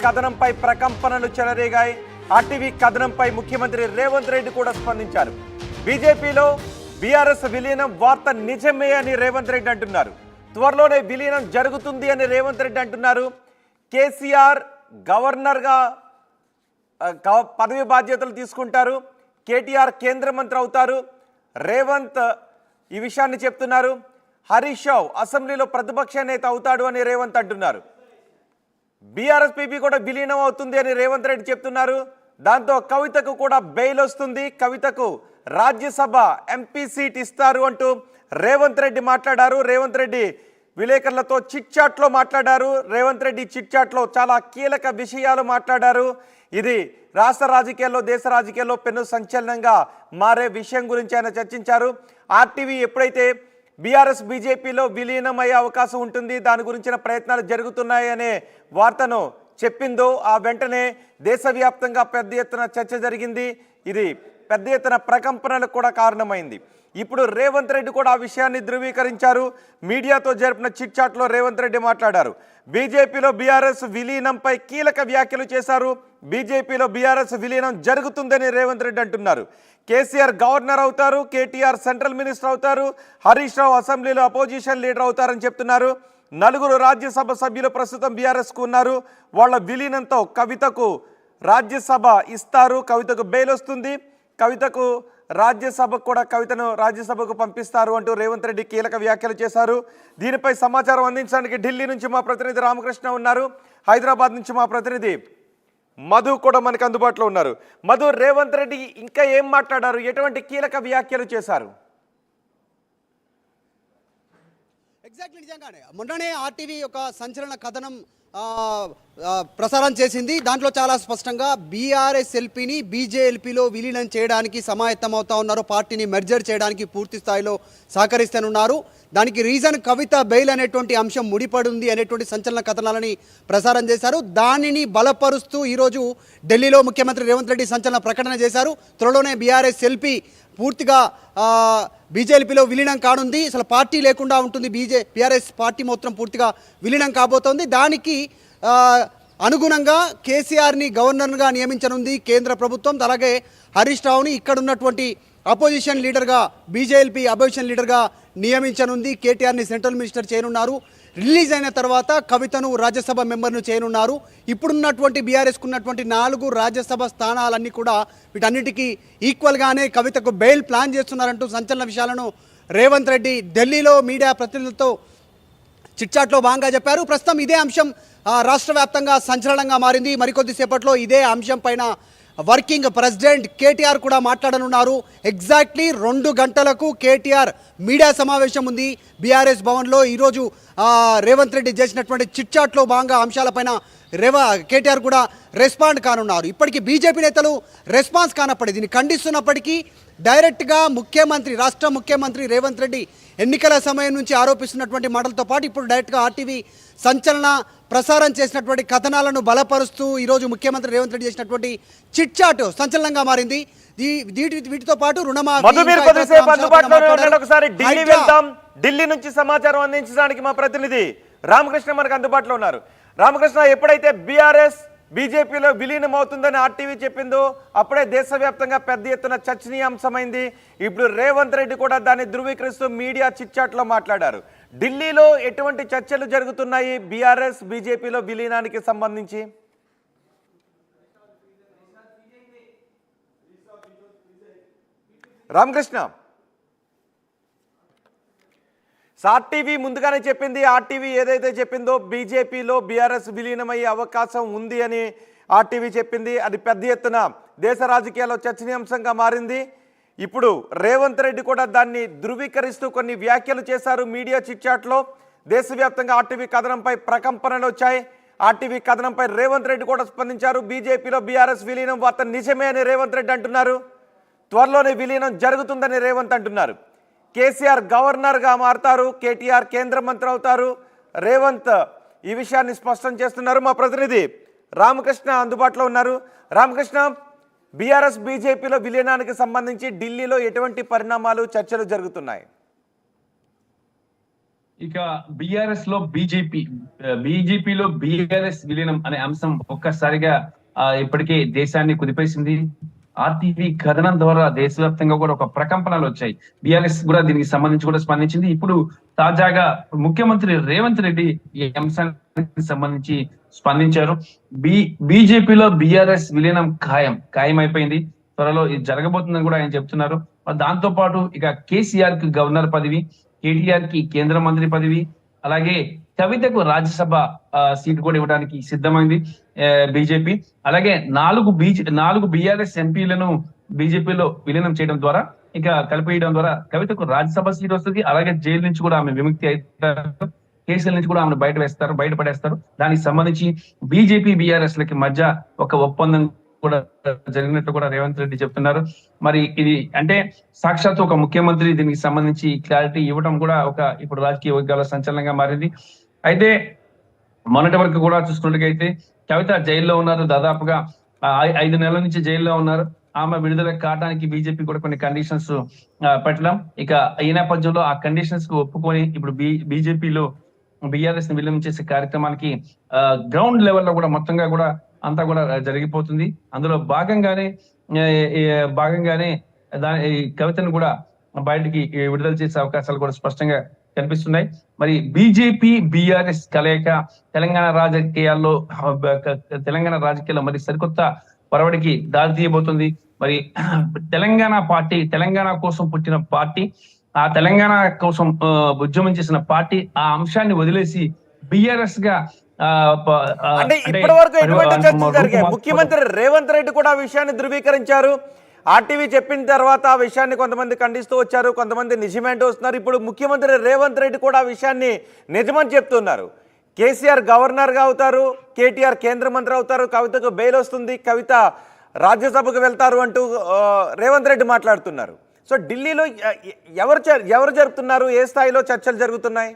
కథనంపై ప్రకంపనలు చెలరేగాయి. ఆర్టీవీ కథనంపై ముఖ్యమంత్రి రేవంత్ రెడ్డి కూడా స్పందించారు. బీజేపీలో బీఆర్ఎస్ విలీనం వార్త నిజమే అని రేవంత్ రెడ్డి అంటున్నారు. త్వరలోనే విలీనం జరుగుతుంది అని రేవంత్ రెడ్డి అంటున్నారు. కేసీఆర్ గవర్నర్గా పదవి బాధ్యతలు తీసుకుంటారు. కేటీఆర్ కేంద్ర మంత్రి అవుతారు. రేవంత్ ఈ విషయాన్ని చెప్తున్నారు. హరీష్ రావు అసెంబ్లీలో ప్రతిపక్ష నేత అవుతాడు అని రేవంత్ అంటున్నారు. బీఆర్ఎస్ పీపీ కూడా విలీనం అవుతుంది అని రేవంత్ రెడ్డి చెప్తున్నారు. దాంతో కవితకు కూడా బెయిల్ వస్తుంది. కవితకు రాజ్యసభ ఎంపీ సీట్ ఇస్తారు అంటూ రేవంత్ రెడ్డి మాట్లాడారు. రేవంత్ రెడ్డి విలేకరులతో చిట్ చాట్లో మాట్లాడారు. రేవంత్ రెడ్డి చిట్ చాట్లో చాలా కీలక విషయాలు మాట్లాడారు. ఇది రాష్ట్ర రాజకీయాల్లో, దేశ రాజకీయాల్లో పెను సంచలనంగా మారే విషయం గురించి ఆయన చర్చించారు. ఆర్టీవీ ఎప్పుడైతే బీఆర్ఎస్ బీజేపీలో విలీనం అయ్యే అవకాశం ఉంటుంది, దాని గురించిన ప్రయత్నాలు జరుగుతున్నాయి అనే వార్తను చెప్పిందో ఆ వెంటనే దేశవ్యాప్తంగా పెద్ద ఎత్తున చర్చ జరిగింది. ఇది పెద్ద ఎత్తున ప్రకంపనలకు కూడా కారణమైంది. ఇప్పుడు రేవంత్ రెడ్డి కూడా ఆ విషయాన్ని ధృవీకరించారు. మీడియాతో జరిపిన చిట్ చాట్లో రేవంత్ రెడ్డి మాట్లాడారు. బీజేపీలో బీఆర్ఎస్ విలీనంపై కీలక వ్యాఖ్యలు చేశారు. బీజేపీలో బీఆర్ఎస్ విలీనం జరుగుతుందని రేవంత్ రెడ్డి అంటున్నారు. కేసీఆర్ గవర్నర్ అవుతారు, కేటీఆర్ సెంట్రల్ మినిస్టర్ అవుతారు, హరీష్ రావు అసెంబ్లీలో అపోజిషన్ లీడర్ అవుతారని చెప్తున్నారు. 4 రాజ్యసభ సభ్యులు ప్రస్తుతం బీఆర్ఎస్కు ఉన్నారు. వాళ్ళ విలీనంతో కవితకు రాజ్యసభ ఇస్తారు. కవితకు బెయిల్ వస్తుంది. కవితకు రాజ్యసభకు కూడా కవితను రాజ్యసభకు పంపిస్తారు అంటూ రేవంత్ రెడ్డి కీలక వ్యాఖ్యలు చేశారు. దీనిపై సమాచారం అందించడానికి ఢిల్లీ నుంచి మా ప్రతినిధి రామకృష్ణ ఉన్నారు. హైదరాబాద్ నుంచి మా ప్రతినిధి మధు కూడా మనకు అందుబాటులో ఉన్నారు. మధు, రేవంత్ రెడ్డి ఇంకా ఏం మాట్లాడారు? ఎటువంటి కీలక వ్యాఖ్యలు చేశారు? ఎగ్జాక్ట్లీ, నిజంగానే మొన్ననే ఆర్టీవీ ఒక సంచలన కథనం ప్రసారం చేసింది. దాంట్లో చాలా స్పష్టంగా బీఆర్ఎస్ ఎల్పీని బీజేఎల్పీలో విలీనం చేయడానికి సమాయత్తమవుతా ఉన్నారు. పార్టీని మెర్జర్ చేయడానికి పూర్తి స్థాయిలో సహకరిస్తూనున్నారు. దానికి రీజన్ కవిత బెయిల్ అనేటువంటి అంశం ముడిపడింది అనేటువంటి సంచలన కథనాలని ప్రసారం చేశారు. దానిని బలపరుస్తూ ఈరోజు ఢిల్లీలో ముఖ్యమంత్రి రేవంత్ రెడ్డి సంచలన ప్రకటన చేశారు. త్వరలోనే బీఆర్ఎస్ ఎల్పీ పూర్తిగా బీజేపీలో విలీనం కానుంది. అసలు పార్టీ లేకుండా ఉంటుంది. బీఆర్ఎస్ పార్టీ మొత్తం పూర్తిగా విలీనం కాబోతోంది. దానికి అనుగుణంగా కేసీఆర్ని గవర్నర్గా నియమించనుంది కేంద్ర ప్రభుత్వం. అలాగే హరీష్ రావుని ఇక్కడ ఉన్నటువంటి అపోజిషన్ లీడర్గా బీజేపీ అపోజిషన్ లీడర్గా నియమించనుంది. కేటీఆర్ని సెంట్రల్ మినిస్టర్ చేయనున్నారు. రిలీజ్ అయిన తర్వాత కవితను రాజ్యసభ మెంబర్ను చేయనున్నారు. ఇప్పుడున్నటువంటి బీఆర్ఎస్కు ఉన్నటువంటి 4 రాజ్యసభ స్థానాలన్నీ కూడా వీటన్నిటికీ ఈక్వల్గానే కవితకు బెయిల్ ప్లాన్ చేస్తున్నారంటూ సంచలన విషయాలను రేవంత్ రెడ్డి ఢిల్లీలో మీడియా ప్రతినిధులతో చిట్చాట్లో భాగంగా చెప్పారు. ప్రస్తుతం ఇదే అంశం రాష్ట్ర వ్యాప్తంగా సంచలనంగా మారింది. మరికొద్దిసేపట్లో ఇదే అంశం పైన వర్కింగ్ ప్రెసిడెంట్ కేటీఆర్ కూడా మాట్లాడనున్నారు. ఎగ్జాక్ట్లీ 2 గంటలకు కేటీఆర్ మీడియా సమావేశం ఉంది బీఆర్ఎస్ భవన్లో. ఈరోజు రేవంత్ రెడ్డి చేసినటువంటి చిట్చాట్లో భాగంగా అంశాలపైన కేటీఆర్ కూడా రెస్పాండ్ కానున్నారు. ఇప్పటికీ బీజేపీ నేతలు రెస్పాన్స్ కానప్పటికీ దీన్ని ఖండిస్తున్నప్పటికీ డైరెక్ట్గా రాష్ట్ర ముఖ్యమంత్రి రేవంత్ రెడ్డి ఎన్నికల సమయం నుంచి ఆరోపిస్తున్నటువంటి మాటలతో పాటు ఇప్పుడు డైరెక్ట్గా ఆర్టీవీ సంచలన ప్రసారం చేసినటువంటి కథనాలను బలపరుస్తూ ఈరోజు ముఖ్యమంత్రి రేవంత్ రెడ్డి చేసినటువంటి చిట్ చాట్ సంచలనంగా మారింది. వీటితో పాటు ఢిల్లీ నుంచి సమాచారం అందించడానికి మా ప్రతినిధి రామకృష్ణ మనకు అందుబాటులో ఉన్నారు. రామకృష్ణ, ఎప్పుడైతే బీఆర్ఎస్ బీజేపీలో విలీనం అవుతుందని ఆర్టీవీ చెప్పిందో అప్పుడే దేశవ్యాప్తంగా పెద్ద ఎత్తున చర్చనీయాంశమైంది. ఇప్పుడు రేవంత్ రెడ్డి కూడా దాన్ని ధృవీకరిస్తూ మీడియా చిట్చాట్లో మాట్లాడారు. ఢిల్లీలో ఎటువంటి చర్చలు జరుగుతున్నాయి బీఆర్ఎస్ బీజేపీలో విలీనానికి సంబంధించి? రామకృష్ణ, ఆర్టీవీ ముందుగానే చెప్పింది. ఆర్టీవీ ఏదైతే చెప్పిందో బీజేపీలో బీఆర్ఎస్ విలీనమయ్యే అవకాశం ఉంది అని ఆర్టీవీ చెప్పింది. అది పెద్ద ఎత్తున దేశ రాజకీయాల్లో చర్చనీయాంశంగా మారింది. ఇప్పుడు రేవంత్ రెడ్డి కూడా దాన్ని ధృవీకరిస్తూ కొన్ని వ్యాఖ్యలు చేశారు మీడియా చిట్చాట్లో. దేశవ్యాప్తంగా ఆర్టీవీ కథనంపై ప్రకంపనలు వచ్చాయి. ఆర్టీవీ కథనంపై రేవంత్ రెడ్డి కూడా స్పందించారు. బీజేపీలో బీఆర్ఎస్ విలీనం వార్త నిజమే అని రేవంత్ రెడ్డి అంటున్నారు. త్వరలోనే విలీనం జరుగుతుందని రేవంత్ అంటున్నారు. కేసీఆర్ గవర్నర్గా మారతారు, కేటీఆర్ కేంద్ర మంత్రి అవుతారు. రేవంత్ ఈ విషయాన్ని స్పష్టం చేస్తున్నారు. మా ప్రతినిధి రామకృష్ణ అందుబాటులో ఉన్నారు. రామకృష్ణ, బీఆర్ఎస్ బీజేపీలో విలీనానికి సంబంధించి ఢిల్లీలో ఎటువంటి పరిణామాలు చర్చలు జరుగుతున్నాయి? ఇక బీఆర్ఎస్ లో బీజేపీలో బీఆర్ఎస్ విలీనం అనే అంశం ఒక్కసారిగా ఇప్పటికే దేశాన్ని కుదిపేసింది. ఆర్టీవీ కథనం ద్వారా దేశవ్యాప్తంగా కూడా ఒక ప్రకంపనలు వచ్చాయి. బీఆర్ఎస్ కూడా దీనికి సంబంధించి కూడా స్పందించింది. ఇప్పుడు తాజాగా ముఖ్యమంత్రి రేవంత్ రెడ్డి ఈ అంశానికి సంబంధించి స్పందించారు. బీజేపీలో బీఆర్ఎస్ విలీనం ఖాయమైపోయింది. త్వరలో ఇది జరగబోతుందని కూడా ఆయన చెప్తున్నారు. దాంతో పాటు ఇక కేసీఆర్ కి గవర్నర్ పదవి, కేటీఆర్ కి కేంద్ర మంత్రి పదవి, అలాగే కవితకు రాజ్యసభ సీటు కూడా ఇవ్వడానికి సిద్ధమైంది బీజేపీ. అలాగే నాలుగు బీఆర్ఎస్ ఎంపీలను బీజేపీలో విలీనం చేయడం ద్వారా, ఇక కలిపేయడం ద్వారా కవితకు రాజ్యసభ సీట్ వస్తుంది. అలాగే జైలు నుంచి కూడా ఆమె విముక్తి అవుతారు, కేసుల నుంచి కూడా ఆమెను బయటపడేస్తారు. దానికి సంబంధించి బీజేపీ బీఆర్ఎస్ లకి మధ్య ఒక ఒప్పందం కూడా జరిగినట్టు కూడా రేవంత్ రెడ్డి చెప్తున్నారు. మరి ఇది అంటే సాక్షాత్ ఒక ముఖ్యమంత్రి దీనికి సంబంధించి క్లారిటీ ఇవ్వడం కూడా ఇప్పుడు రాజకీయ వర్గాల సంచలనంగా మారింది. అయితే మొన్నటి వరకు కూడా చూసుకున్నట్టుగైతే కవిత జైల్లో ఉన్నారు. దాదాపుగా 5 నెలల నుంచి జైల్లో ఉన్నారు. ఆమె విడుదల కావడానికి బీజేపీ కూడా కొన్ని కండిషన్స్ పెట్టడం, ఇక ఈ నేపథ్యంలో ఆ కండిషన్స్ కు ఒప్పుకొని ఇప్పుడు బీజేపీలో బీఆర్ఎస్ ని విలీనం చేసే కార్యక్రమానికి గ్రౌండ్ లెవెల్లో కూడా మొత్తంగా కూడా అంతా కూడా జరిగిపోతుంది. అందులో భాగంగానే దాని కవితను కూడా బయటికి విడుదల చేసే అవకాశాలు కూడా స్పష్టంగా కనిపిస్తున్నాయి. మరి బీజేపీ బీఆర్ఎస్ కలయిక తెలంగాణ రాజకీయాల్లో మరి సరికొత్త పరవడికి దారి తీయబోతుంది. మరి తెలంగాణ కోసం పుట్టిన పార్టీ, ఆ తెలంగాణ కోసం ఉద్యమం చేసిన పార్టీ ఆ అంశాన్ని వదిలేసి బీఆర్ఎస్ గా అంటే ఇప్పటి వరకు ఎటువంటి చర్చలు జరిగాయి? ముఖ్యమంత్రి రేవంత్ రెడ్డి కూడా ఆ విషయాన్ని ధృవీకరించారు. ఆర్టీవీ చెప్పిన తర్వాత ఆ విషయాన్ని కొంతమంది ఖండిస్తూ వచ్చారు, కొంతమంది నిజమేంటూ వస్తున్నారు. ఇప్పుడు ముఖ్యమంత్రి రేవంత్ రెడ్డి కూడా ఆ విషయాన్ని నిజమని చెప్తున్నారు. కేసీఆర్ గవర్నర్గా అవుతారు, కేటీఆర్ కేంద్ర మంత్రి అవుతారు, కవితకు బెయిల్ వస్తుంది, కవిత రాజ్యసభకు వెళ్తారు అంటూ రేవంత్ రెడ్డి మాట్లాడుతున్నారు. సో ఢిల్లీలో ఎవరు జరుపుతున్నారు? ఏ స్థాయిలో చర్చలు జరుగుతున్నాయి?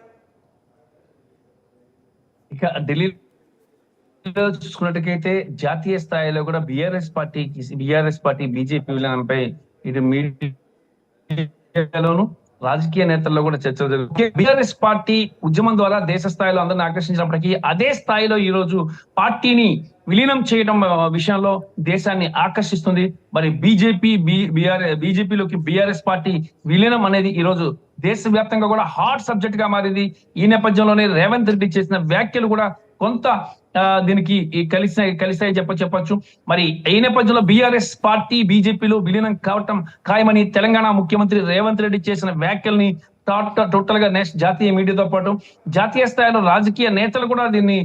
ఇక ఢిల్లీలో చూసుకున్నట్టుకైతే జాతీయ స్థాయిలో కూడా బీఆర్ఎస్ పార్టీ బీజేపీ విలీనంపై ఇటు మీడియాలోను రాజకీయ నేతల్లో కూడా చర్చలు జరుగుతాయి. బీఆర్ఎస్ పార్టీ ఉద్యమం ద్వారా దేశ స్థాయిలో అందరిని ఆకర్షించినప్పటికీ అదే స్థాయిలో ఈ రోజు పార్టీని విలీనం చేయడం విషయంలో దేశాన్ని ఆకర్షిస్తుంది. మరి బీజేపీలోకి బీఆర్ఎస్ పార్టీ విలీనం అనేది ఈ రోజు దేశవ్యాప్తంగా కూడా హాట్ సబ్జెక్ట్ గా మారింది. ఈ నేపథ్యంలోనే రేవంత్ రెడ్డి చేసిన వ్యాఖ్యలు కూడా కొంత దీనికి కలిసాయి చెప్పొచ్చు. మరి ఈ నేపథ్యంలో బీఆర్ఎస్ పార్టీ బీజేపీలో విలీనం కావటం ఖాయమని తెలంగాణ ముఖ్యమంత్రి రేవంత్ రెడ్డి చేసిన వ్యాఖ్యల్ని టోటల్ గా నెక్స్ట్ జాతీయ మీడియాతో పాటు జాతీయ స్థాయిలో రాజకీయ నేతలు కూడా దీన్ని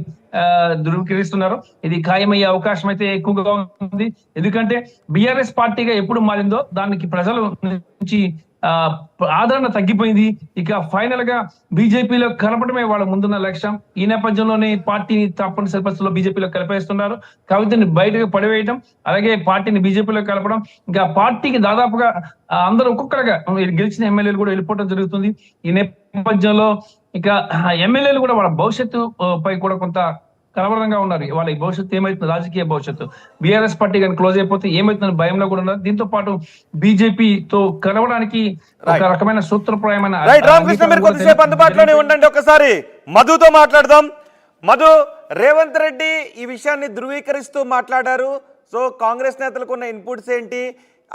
ధృవీకరిస్తున్నారు. ఇది ఖాయమయ్యే అవకాశం అయితే ఎక్కువగా ఉంది. ఎందుకంటే బీఆర్ఎస్ పార్టీగా ఎప్పుడు మారిందో దానికి ప్రజల నుంచి ఆదరణ తగ్గిపోయింది. ఇక ఫైనల్ గా బీజేపీలో కలపడమే వాళ్ళ ముందున్న లక్ష్యం. ఈ నేపథ్యంలోనే పార్టీని తప్పనిసరి పరిస్థితుల్లో బీజేపీలో కలిపేస్తున్నారు. కవితని బయటకు పడివేయటం, అలాగే పార్టీని బీజేపీలో కలపడం, ఇంకా పార్టీకి దాదాపుగా అందరూ ఒక్కొక్కరుగా గెలిచిన ఎమ్మెల్యేలు కూడా వెళ్ళిపోవడం జరుగుతుంది. ఈ నేపథ్యంలో ఇక ఎమ్మెల్యేలు కూడా వాళ్ళ భవిష్యత్తు పై కూడా కొంత కలవరంగా ఉన్నారు. వాళ్ళ భవిష్యత్తు ఏమైతుంది, రాజకీయ భవిష్యత్తు బీఆర్ఎస్ పార్టీ కానీ క్లోజ్ అయిపోతే ఏమైతుందని భయంలో కూడా ఉన్నారు. దీంతో పాటు బీజేపీతో కలవడానికి ఒక రకమైన సూత్రప్రాయమైన రామకృష్ణ, మీరు కొద్దిసేపు అందుబాటులోనే ఉండండి. ఒకసారి మధుతో మాట్లాడదాం. మధు, రేవంత్ రెడ్డి ఈ విషయాన్ని ధృవీకరిస్తూ మాట్లాడారు. సో కాంగ్రెస్ నేతలకు ఉన్న ఇన్పుట్స్ ఏంటి,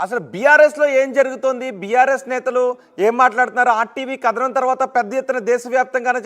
అసలు బీఆర్ఎస్ లో ఏం జరుగుతోంది, బీఆర్ఎస్ నేతలు ఏం మాట్లాడుతున్నారు? ఆర్టీవీ కథనం తర్వాత పెద్ద ఎత్తున దేశవ్యాప్తంగా